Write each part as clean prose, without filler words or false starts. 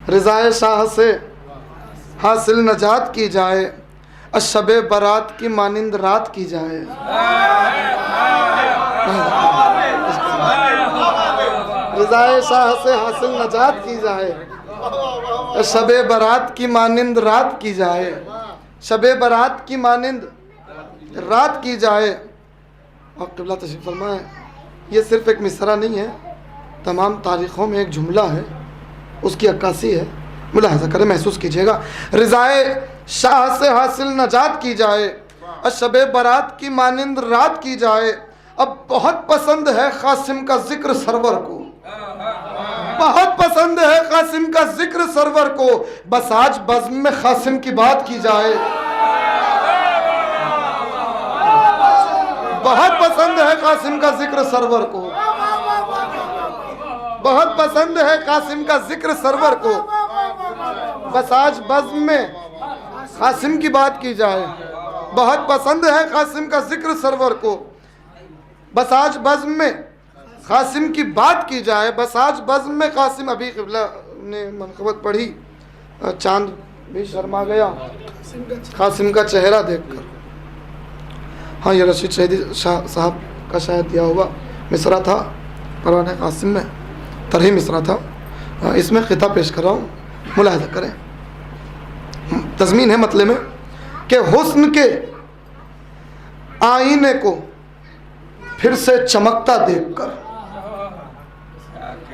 रिज़ाए शाह से हासिल नजात की जाए, शबे बारात की मानिंद रात की जाए। रिज़ाए शाह से हासिल नजात की जाए, शबे बारात की मानिंद रात की जाए, शबे बारात की मानिंद रात की जाए। और क़िबला तशरीफ़ फरमाएं, ये सिर्फ़ एक मिसरा नहीं है, तमाम तारीख़ों में एक जुमला है, उसकी अक्कासी है। मुलाहज़ा करें, महसूस कीजिएगा। रिज़ाए शाह से हासिल नजात की जाए, शबे बारात की मानिंद रात की जाए। अब बहुत पसंद है कासिम का जिक्र सरवर को, बहुत पसंद है कासिम का जिक्र सरवर को, बस आज बज़्म में कासिम की बात की जाए। बहुत पसंद है कासिम का जिक्र सरवर को, बहुत पसंद है कासिम का जिक्र सरवर को, बस आज बज़्म में कासिम की बात की जाए। बहुत पसंद है कासिम का जिक्र सरवर को, बस आज बज़्म में कासिम की बात की जाए। बस आज बज़्म में कासिम। अभी क़िबला ने मनक़बत पढ़ी, चांद भी शर्मा गया कासिम का चेहरा देखकर। हाँ, ये रशीद शहीदी शाह साहब का शायद दिया हुआ मिसरा था, परवाने कासिम में तरही मिसरा था। इसमें ख़िता पेश कर रहा हूँ, मुलाहिज़ा करें। तज़मीन है मतले में कि हुस्न के आईने को फिर से चमकता देखकर,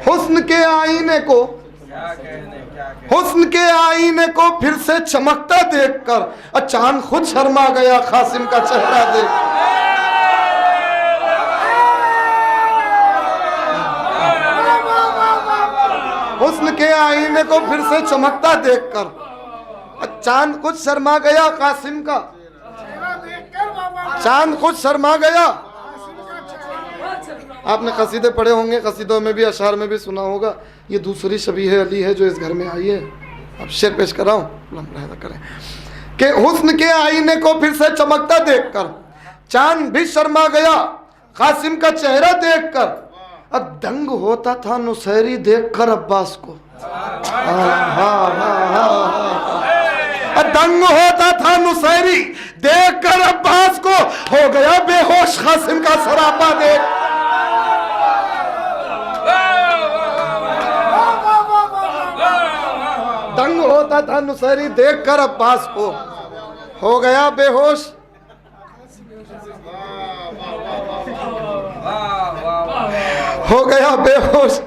हुस्न के आईने को, हुस्न के आईने को फिर से चमकता देखकर, और चांद खुद शर्मा गया कासिम का चेहरा देख। हुस्न के आईने को फिर से चमकता देखकर, चांद खुद शर्मा गया कासिम का, चांद खुद शर्मा गया। आपने कसीदे पढ़े होंगे, कसीदों में भी अशार में भी सुना होगा। ये दूसरी शबीह अली है जो इस घर में आई है। अब शेर पेश कर रहा हूँ, करें कि हुस्न के आईने को फिर से चमकता देखकर, चांद भी शर्मा गया कासिम का चेहरा देखकर। अब दंग होता था नुसैरी देखकर अब्बास को, दंग होता था नुसैरी देखकर अब्बास को, हो गया बेहोश कासिम का सरापा देख। दंग होता था नुसैरी देखकर अब्बास को, हो गया बेहोश। हो गया बेहोश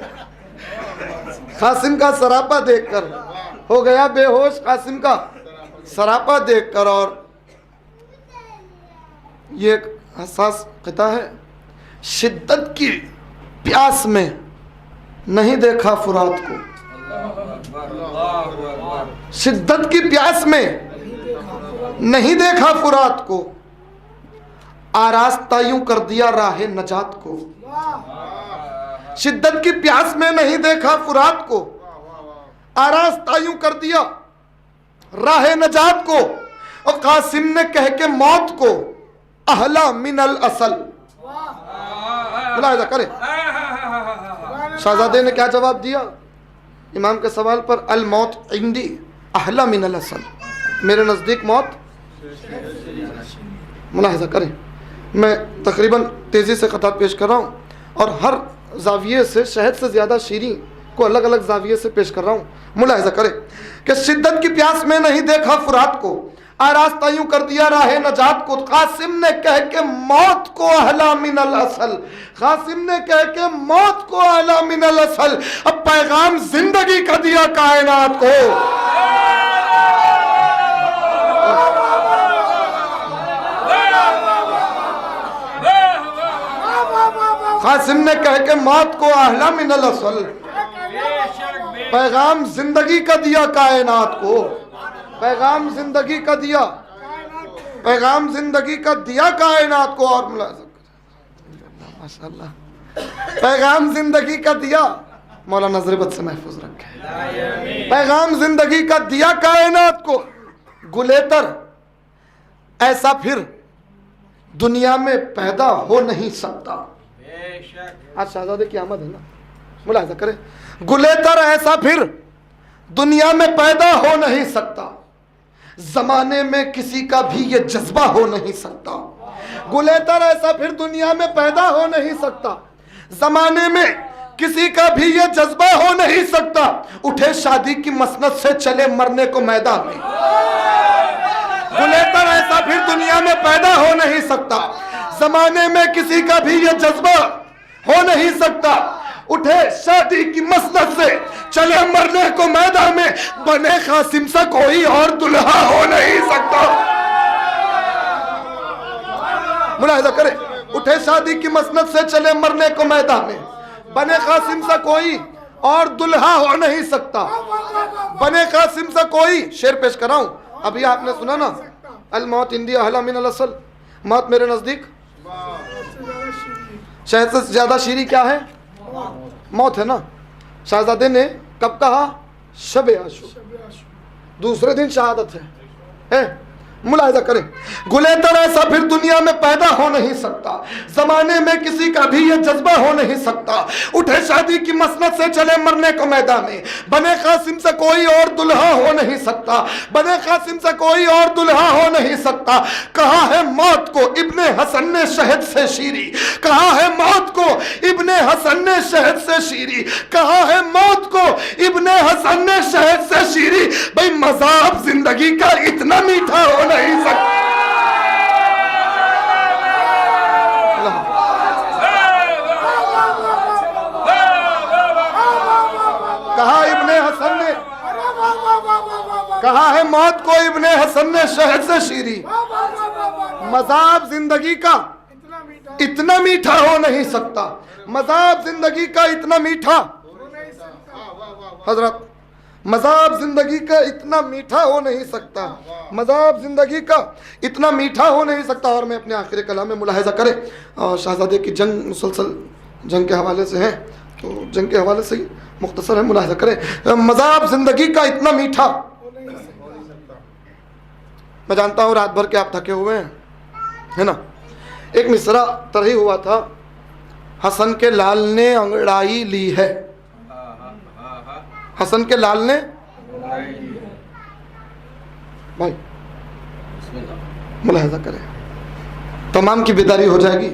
कासिम का सरापा देखकर, हो गया बेहोश कासिम का सरापा देखकर। और ये एक हसास क़िता है। शिद्दत की प्यास में नहीं देखा फुरात को, शिद्दत की प्यास में नहीं देखा फुरात को, आरास्ता यूं कर दिया राह नजात को। शिद्दत की प्यास में नहीं देखा फुरात को, आरास्ता यूं कर दिया राह नजात को। और कासिम ने कह के मौत को अहला मिनल असल। मुलाहिज़ा करें, शहजादे ने क्या जवाब दिया इमाम के सवाल पर? अल मौत इंदी अहला मिनल असल, मेरे नज़दीक मौत। मुलाहिज़ा करें, मैं तकरीबन तेज़ी से ख़ताब पेश कर रहा हूँ और हर जाविये से शहद से ज़्यादा शीरी को अलग अलग जाविये से पेश कर रहा हूँ। मुलाहिज़ा करें कि शिद्दत की प्यास में नहीं देखा फुरात को, आरास्ता यूं कर दिया राह नजात को। कासिम ने कह के मौत को अहला मिनल असल, कासिम ने कह के मौत को अहला मिनल असल। अब पैगाम जिंदगी का दिया कायनात को। कासिम ने कह के मौत को अहला मिनल असल, पैगाम जिंदगी का दिया कायनात को। पैगाम जिंदगी का दिया, पैगाम जिंदगी का दिया कायनात को। और माशाअल्लाह, पैगाम जिंदगी का दिया, मौला नजरबत से महफूज रखे। पैगाम जिंदगी का दिया कायनात को, गुलेतर ऐसा फिर दुनिया में पैदा हो नहीं सकता। आज शहजादे की आमद है ना, मुलाहिज़ा करें। गुलेतर ऐसा फिर दुनिया में पैदा हो नहीं सकता, जमाने में किसी का भी ये जज्बा हो नहीं सकता। गुलेतर ऐसा फिर दुनिया में पैदा हो नहीं सकता, जमाने में किसी का भी ये जज्बा हो नहीं सकता। उठे शादी की मसनद से चले मरने को मैदान में। गुलेतर ऐसा फिर दुनिया में पैदा हो नहीं सकता, जमाने में किसी का भी ये जज्बा हो नहीं सकता। उठे शादी की मसनद से चले मरने को मैदान में, बने कासिम सा कोई और दुल्हा हो नहीं सकता। मुलाहिजा करें, उठे शादी की मसनद से चले मरने को मैदान में, बने कासिम सा कोई और दुल्हा हो नहीं सकता। बने कासिम सा कोई, शेर पेश कराऊं, अभी आपने सुना ना, अल मौत इंदी अहला मिन अल असल, मौत मेरे नजदीक शहद से ज्यादा शीरी क्या है? मौत है ना। शहजादे ने कब कहा? शब आशूर, दूसरे दिन शहादत है? मुलाहिजा करें, गुलेतर ऐसा फिर दुनिया में पैदा हो नहीं सकता, जमाने में किसी का भी ये जज्बा हो नहीं सकता। उठे शादी की मसनद से चले मरने को मैदान में, बने कासिम से कोई और दुल्हा हो नहीं सकता। बने कासिम से कोई और दुल्हा हो नहीं सकता। कहा है मौत को इब्ने हसन ने शहद से शीरी, कहा है मौत को इब्ने हसन ने शहद से शीरी, कहा है मौत को इब्ने हसन ने शहद से शीरी। भाई मज़ाब जिंदगी का इतना मीठा हो नहीं सकता। कहा इब्ने हसन ने, कहा है मौत को इब्ने हसन ने शहद से शीरी। मज़ाब जिंदगी का इतना मीठा हो नहीं सकता, मज़ाब जिंदगी का इतना मीठा, हजरत मज़ाब जिंदगी का इतना मीठा हो नहीं सकता, मज़ाब जिंदगी का इतना मीठा हो नहीं सकता। और मैं अपने आखिरी कलाम में मुलाहिजा करें, शहजादे की जंग मुसलसल जंग के हवाले से है, तो जंग के हवाले से ही मुख्तसर है, मुलाहिजा करें। मज़ाब जिंदगी का इतना मीठा, मैं जानता हूँ रात भर के आप थके हुए हैं, है ना। एक मिसरा तरही हुआ था, हसन के लाल ने अंगड़ाई ली है, हसन के लाल ने, भाई मुलाहिजा करें, तमाम की बेदारी हो जाएगी।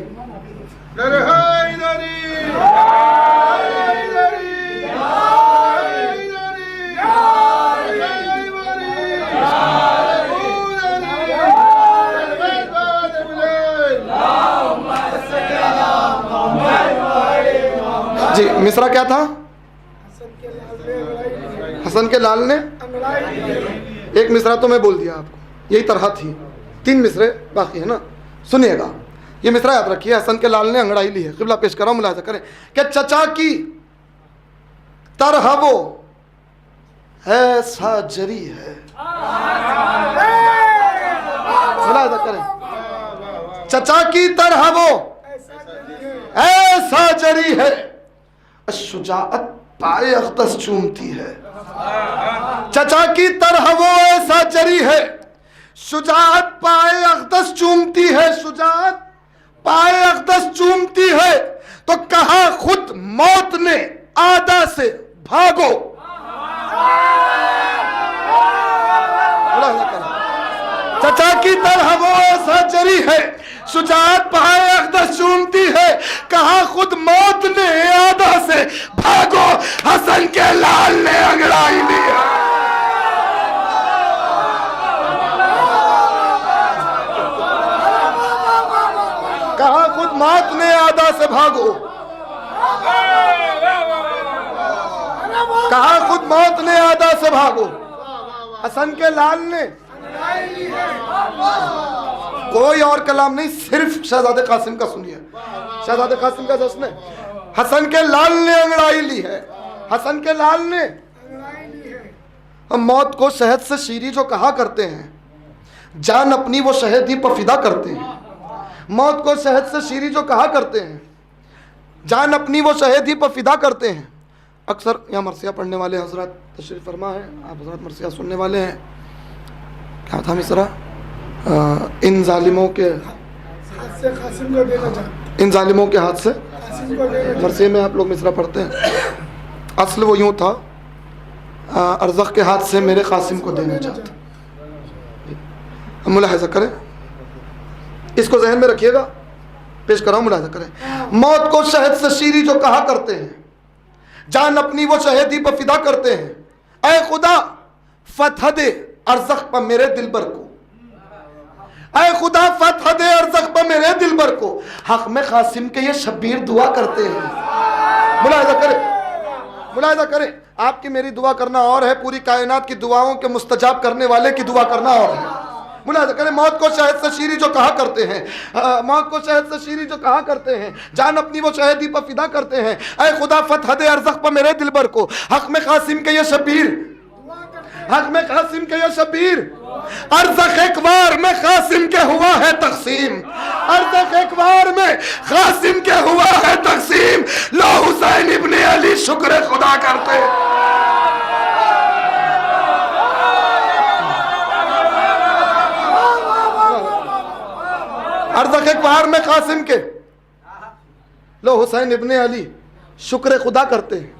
जी मिसरा क्या था? हसन के लाल ने, एक मिसरा तो मैं बोल दिया आपको, यही तरह थी, 3 मिसरे बाकी है ना, सुनिएगा। ये मिसरा याद रखिए, हसन के लाल ने अंगड़ाई ली है। क़िबला पेश कराओ, मुलाहिजा करें कि चचा की तरह वो ऐसा जरी है, मुलाहिजा करें, चचा की तरह वो ऐसा जरी है, शुजाअत पाए अख्तस चूमती है। चचा की तरह वो ऐसा जरी है, शुजाअत पाए अख्तस चूमती है, शुजाअत पाए अख्तस चूमती है। तो कहा खुद मौत ने आदा से भागो, चचा की तरह वो ऐसा जरी है, शुजाअत पाए अख्तस चूमती है। कहा खुद मौत ने आदा से भागो, हसन के लाल ने अंगड़ाई ली है। कहा खुद मौत ने आदा से भागो, कहा खुद मौत ने आदा से भागो, हसन के लाल ने। कोई और कलाम नहीं, सिर्फ शहजादे कासिम का सुनिए, शहजादे कासिम का जश्न है। हसन के लाल ने अंगड़ाई ली है, हसन के लाल ने। हम मौत को शहद से शीरी जो कहा करते हैं, जान अपनी वो शहद ही पर फिदा करते हैं। मौत को शहद से शीरी जो कहा करते हैं, जान अपनी वो शहद ही पर फिदा करते हैं। अक्सर यहाँ मरसिया पढ़ने वाले हजरत तशरीफ फरमा है, आप हजरत मरसिया सुनने वाले हैं। क्या था मिसरा? इन जालिमों के हाथ से इन जालिमों के हाथ से मरसिए में आप लोग मिसरा पढ़ते हैं। असल वो यूँ था, अर्ज़क़ के हाथ से मेरे कासिम को देना चाहता। मुलाहिज़ा करें, इसको जहन में रखिएगा, पेश कर रहा हूँ, मुलाहिज़ा करें। मौत को शहद से शीरी जो कहा करते हैं, जान अपनी वो शहदी पर फिदा करते हैं। ऐ खुदा फतह दे अर्ज़क़ पर मेरे दिलबर को, ऐ खुदा फतह दे अर्ज़क़ पर मेरे दिलबर को। हक़ में कासिम के ये शब्बीर दुआ करते हैं। मुलाहिज़ा करें, मुलाहिज़ा करें, आपकी मेरी दुआ करना और है, पूरी कायनात की दुआओं के मुस्तजाब करने वाले की दुआ करना और है। मुलाहिज़ा करें, मौत को शहद से शीरी जो कहा करते हैं, मौत को शहद से शीरी जो कहा करते हैं, जान अपनी वो शहदी पर फिदा करते हैं। ऐ खुदा फतह दे अर्ज़क़ पर मेरे दिलबर को। हक़ में कासिम के ये शब्बीर, हक़ में कासिम के ये शब्बीर। अर्ज़क़ एक बार में कासिम के हुआ है तक़सीम, अर्ज़क़ एक बार में कासिम के हुआ है तक़सीम। लो हुसैन इब्ने अली शुक्र खुदा करते। अर्ज़क़ एक बार में कासिम के, लो हुसैन इब्ने अली शुक्र खुदा करते हैं।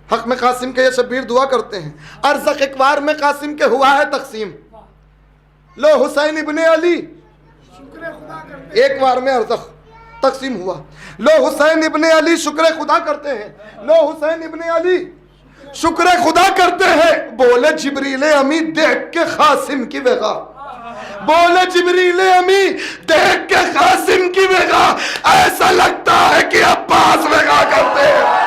हक़ में कासिम के ये शब्बीर दुआ करते हैं। अर्ज़क़ एक बार में कासिम के हुआ है तक़सीम, लो हुसैन इब्ने अली एक बार में अर्ज़क़ तक़सीम हुआ। लो हुसैन इब्ने अली शुक्र खुदा करते हैं, लो हुसैन इब्ने अली शुक्र खुदा करते हैं। बोले जिब्रील अमी देख के कासिम की वेगा, बोले जिब्रील अमी देख के कासिम की वेगा, ऐसा लगता है कि अब्बास वेगा करते हैं।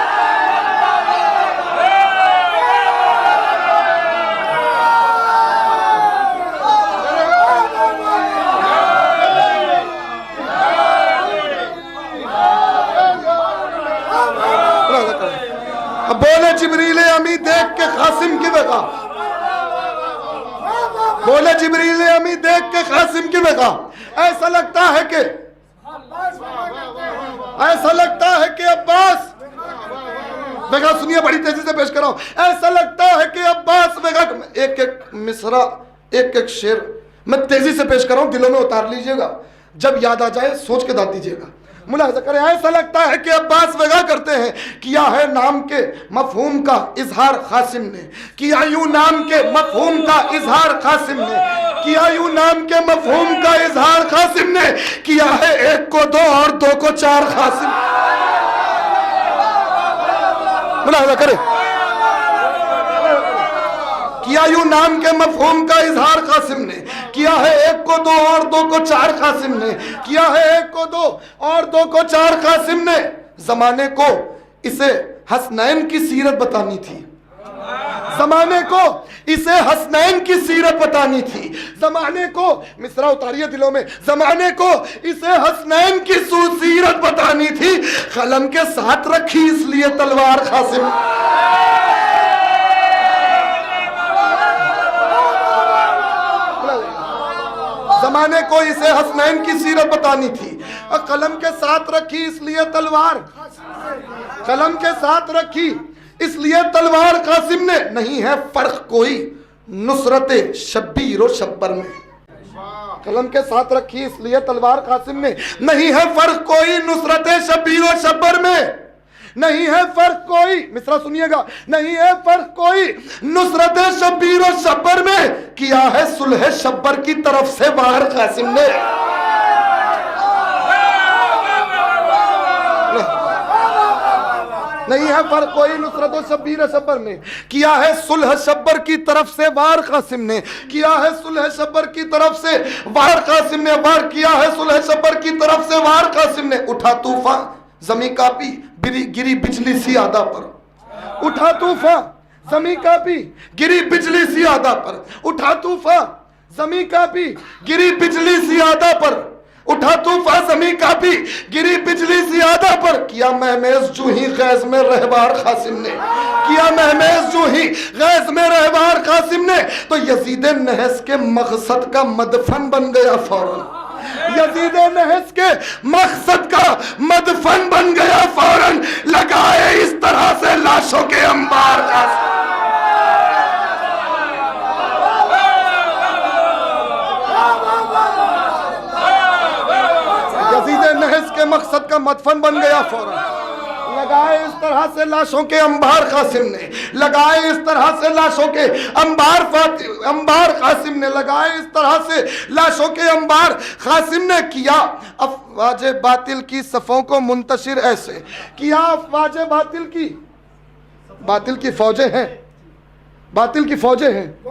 बोले जिब्रील अमी देख के कासिम की वेगा, बोले जिब्रील अमी देख के कासिम की वेगा, ऐसा लगता है कि, ऐसा लगता है कि अब्बास वेगा। सुनिए, बड़ी तेजी से पेश कर रहा हूं। ऐसा लगता है कि अब्बास वेगा। एक एक मिसरा, एक एक शेर मैं तेजी से पेश कर रहा हूं, दिलों में उतार लीजिएगा, जब याद आ जाए सोच के दाद दीजिएगा। मुलाहिज़ा करें, ऐसा लगता है कि अब्बास वेगा करते हैं। किया है नाम के मफहूम का इजहार कासिम ने, किया यूं नाम के मफहूम का इजहार कासिम ने, किया यूं नाम के मफहूम का इजहार कासिम ने। किया है एक को दो और दो को चार कासिम। मुलाहिज़ा करें, किया यूं नाम के मफहूम का इजहार कासिम ने। किया है एक को दो और दो को चार कासिम ने, किया है एक को दो और दो को चार कासिम ने। जमाने को इसे हसनैन की सीरत बतानी थी, जमाने को इसे हसनैन की सीरत बतानी थी। जमाने को, मिसरा उतारिए दिलों में, जमाने को इसे हसनैन की सीरत बतानी थी। कलम के साथ रखी इसलिए तलवार कासिम। जमाने को इसे हसनैन की सीरत बतानी थी, और कलम के साथ रखी इसलिए तलवार, कलम के साथ रखी इसलिए तलवार कासिम ने। नहीं है फर्क कोई नुसरत शब्बीर और शब्बर में, कलम के साथ रखी इसलिए तलवार कासिम ने। नहीं है फर्क कोई नुसरत शब्बीर और शब्बर में, नहीं है फर्क कोई, मिसरा सुनिएगा, नहीं है फर्क कोई नुसरत शब्बीर और शब्बर में। किया है सुलह शब्बर की तरफ से वार कासिम ने। नहीं है फर्क कोई नुसरत और शब्बीर शब्बर में। किया है सुलह शब्बर की तरफ से वार कासिम ने, किया है सुलह शब्बर की तरफ से वार कासिम ने। वार किया है सुलह शब्बर की तरफ से वार कासिम ने। उठा तूफान जमी कापी गिरी बिजली सी आदा पर, उठा तूफान जमी कापी गिरी बिजली सी आदा पर, उठा तूफान जमी कापी गिरी बिजली सी आदा पर, उठा तूफान जमी कापी गिरी बिजली सी आदा पर। किया महमेज जू ही गैज में रहबार कासिम ने, किया महमेज जू ही गैज में रहबार कासिम ने। तो यजीद नहस के मकसद का मदफन बन गया फौरन, यजीद नहस के मकसद का मदफन बन गया फौरन। लगाए इस तरह से लाशों के अंबार का। यजीद नहस के मकसद का मदफन बन गया फौरन। लगाए इस तरह से लाशों के अंबार कासिम ने, लगाए इस तरह से लाशों के अंबार कासिम ने, लगाए इस तरह से लाशों के अंबार कासिम ने। किया अफवाज बातिल की सफ़ों को मुंतशिर ऐसे, किया अफवाज बातिल की फौजें हैं, बातिल की फौजें हैं।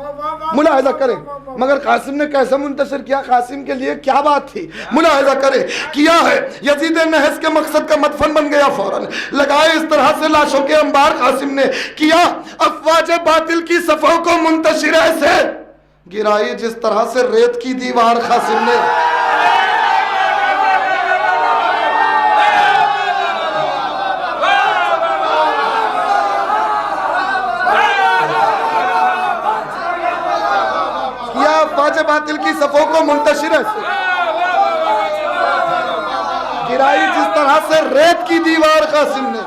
मुलाहिजा करें मगर कासिम ने कैसे मुंतशिर किया, कासिम के लिए क्या बात थी, मुलाहिजा करें। किया है यजीद नहस के मकसद का मदफन बन गया फौरन, लगाए इस तरह से लाशों के अंबार कासिम ने। किया अफवाज बातिल की सफ़ों को मुंतशिर ऐसे, गिराई जिस तरह से रेत की दीवार कासिम ने। बातिल की सफ़ों को मुंतशिर ऐसे, गिराई जिस तरह से रेत की दीवार कासिम ने,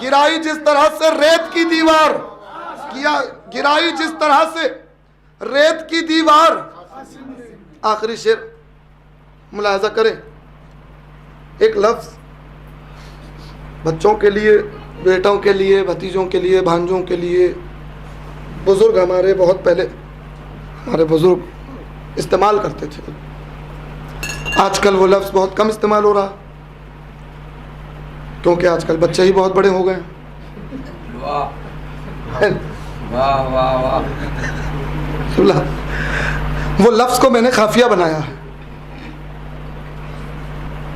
गिराई जिस तरह से रेत की दीवार, किया गिराई जिस तरह से रेत की दीवार। आखिरी शेर मुलाहिजा करें, एक लफ्ज बच्चों के लिए, बेटों के लिए, भतीजों के लिए, भांजों के लिए, बुजुर्ग हमारे बहुत पहले हमारे बुजुर्ग इस्तेमाल करते थे, आजकल वो लफ्ज़ बहुत कम इस्तेमाल हो रहा, क्योंकि आजकल बच्चे ही बहुत बड़े हो गए। वाह वाह वाह। वो लफ्ज़ को मैंने काफिया बनाया है,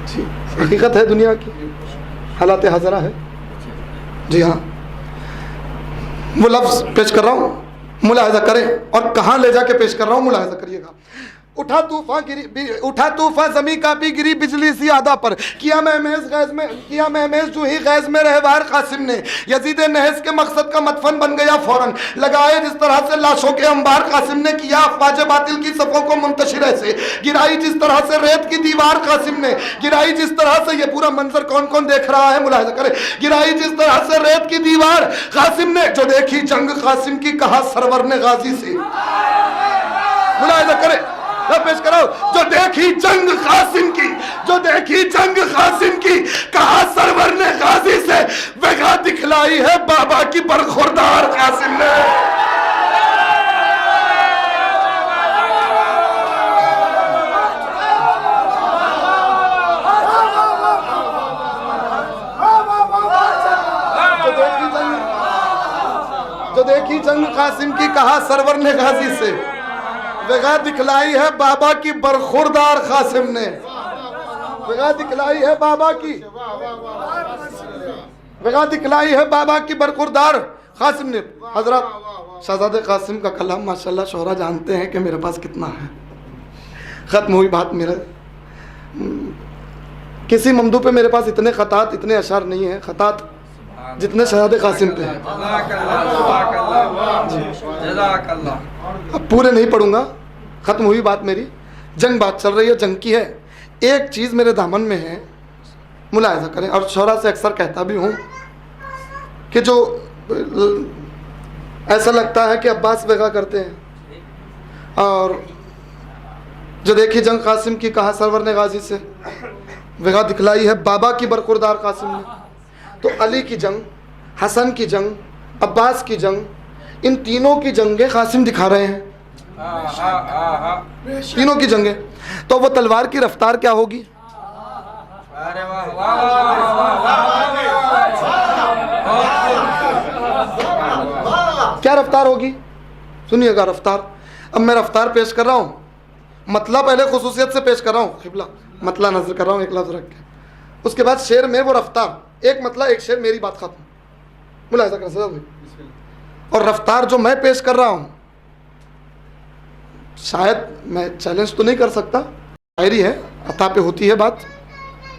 जी हकीकत है दुनिया की, हालात हाज़रा है। जी हाँ, वो लफ्ज़ पेश कर रहा हूँ, मुलाहिजा करें, और कहाँ ले जाके पेश कर रहा हूँ मुलाहिजा करिएगा। उठा तूफान जमी कापी गिरी बिजली सी आदा पर, किया महमेज जो ही गैज में रहवार कासिम ने। यजीद नहस के मकसद का मदफन बन गया फौरन, लगाए जिस तरह से लाशों के अंबार कासिम ने। किया अफवाज बातिल की सफ़ों को मुंतशिर ऐसे, गिराई जिस तरह से रेत की दीवार कासिम ने। गिराई जिस तरह से, ये पूरा मंजर कौन कौन देख रहा है मुलाहिजा करें। गिराई जिस तरह से रेत की दीवार कासिम ने, जो देखी जंग कासिम की कहा सरवर ने गाजी से। मुलाहिजा करें, पेश करो, जो देखी जंग कासिम की, जो देखी जंग कासिम की कहा सरवर ने गाजी से। वगा दिखलाई है बाबा की बरखुरदार कासिम ने। जो देखी जंग कासिम की कहा सरवर ने गाजी से, वगा दिखलाई है बाबा की बरखुरदार कासिम ने। वगा दिखलाई है बाबा की, वगा दिखलाई है बाबा की बरखुरदार कासिम ने। हजरत शहजादे कासिम का कलाम माशाल्लाह शोहरा जानते हैं कि मेरे पास कितना है। ख़त्म हुई बात, मेरे किसी ममदू पे मेरे पास इतने ख़तात, इतने अशार नहीं है ख़तात जितने शहजादे कासिम पे हैं। अब पूरे नहीं पढ़ूंगा, ख़त्म हुई बात मेरी। जंग बात चल रही है, जंग की है। एक चीज़ मेरे दामन में है, मुलाहिजा करें, और शोहरा से अक्सर कहता भी हूँ कि जो ऐसा लगता है कि अब्बास बेगा करते हैं, और जो देखी जंग कासिम की कहा सरवर ने गाजी से, बेगा दिखलाई है बाबा की बरखुरदार कासिम ने। तो अली की जंग, हसन की जंग, अब्बास की जंग, इन तीनों की जंगें कासिम दिखा रहे हैं, तीनों की जंगें। तो वो तलवार की रफ्तार क्या होगी? क्या रफ्तार होगी? सुनिएगा रफ्तार। अब मैं रफ्तार पेश कर रहा हूँ, मतला पहले खुसूसियत से पेश कर रहा हूँ, खिबला मतला नजर कर रहा हूँ एक लफ्ज रख के, उसके बाद शेर में वो रफ्तार, एक मतला एक शेर, मेरी बात खत्म। मुलाहिजा कर सकते। और रफ्तार जो मैं पेश कर रहा हूँ, शायद मैं चैलेंज तो नहीं कर सकता, शायरी है, अता पे होती है बात,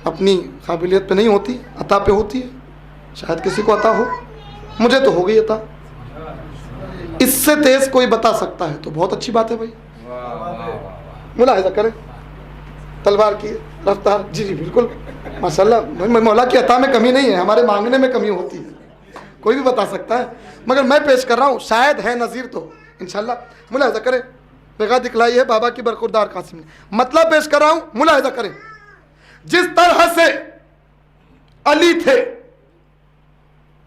अपनी काबिलियत पे नहीं होती, अता पे होती है। शायद किसी को अता हो, मुझे तो हो गई अता। इससे तेज कोई बता सकता है तो बहुत अच्छी बात है भाई। मुलाहिजा करें तलवार की रफ्तार। जी जी बिल्कुल माशाल्लाह, मौला की अता में कमी नहीं है, हमारे मांगने में कमी होती है, कोई भी बता सकता है, मगर मैं पेश कर रहा हूँ, शायद है नज़ीर तो इंशाल्लाह। मुलाहिजा करें, बेगा दिखलाई है बाबा की बरखुरदार कासिम ने। मतलब पेश कर रहा हूँ, मुलाहिजा करें। जिस तरह से अली थे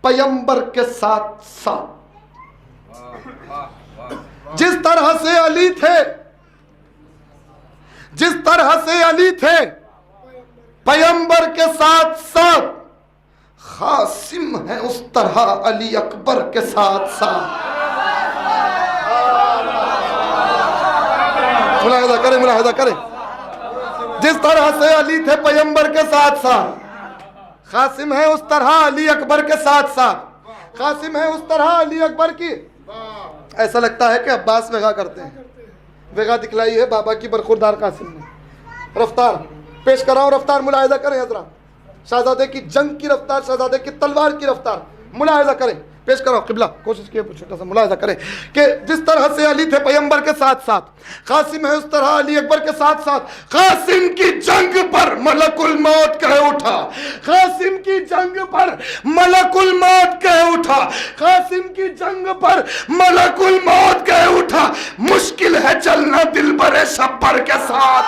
पैगंबर के साथ साथ। जिस तरह से अली थे, जिस तरह से अली थे पैगंबर के साथ साथ, कासिम है उस तरह अली अकबर के साथ साथ। मुलाहिजा करें, मुलाहिजा करें। जिस तरह से अली थे पैगंबर के साथ साथ, कासिम है उस तरह अली अकबर के साथ साथ। कासिम है उस तरह अली अकबर की। ऐसा लगता है कि अब्बास वेगा करते हैं। वेगा दिखलाई है बाबा की बरखुरदार कासिम ने। रफ्तार पेश कराओ, रफ्तार मुलाहिजा करें हजरा। शहजादे की जंग की रफ्तार, शहजादे की तलवार की रफ्तार मुलाहिजा करें। पेश करो किबला, कोशिश किए छोटा सा मुलाहिजा करें कि जिस तरह से अली थे पैगंबर के साथ साथ, कासिम है उस तरह अली अकबर के साथ साथ। कासिम की जंग पर मलकुल मौत कह उठा, कासिम की जंग पर मलकुल मौत कह उठा, कासिम की जंग पर मलकुल मौत कह उठा। मुश्किल है चलना दिल बरे शब्बर के साथ।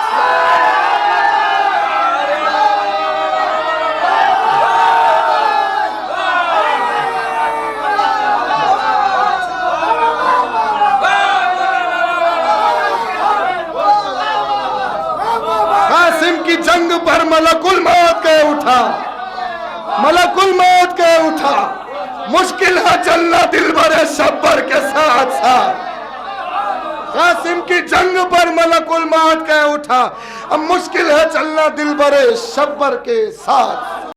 की जंग पर मलकुल मौत कह उठा, मलकुल मौत कह उठा। मुश्किल है चलना दिल भरे शब्बर के साथ साथ। कासिम की जंग पर मलकुल मौत कह उठा, अब मुश्किल है चलना दिल भरे शब्बर के साथ।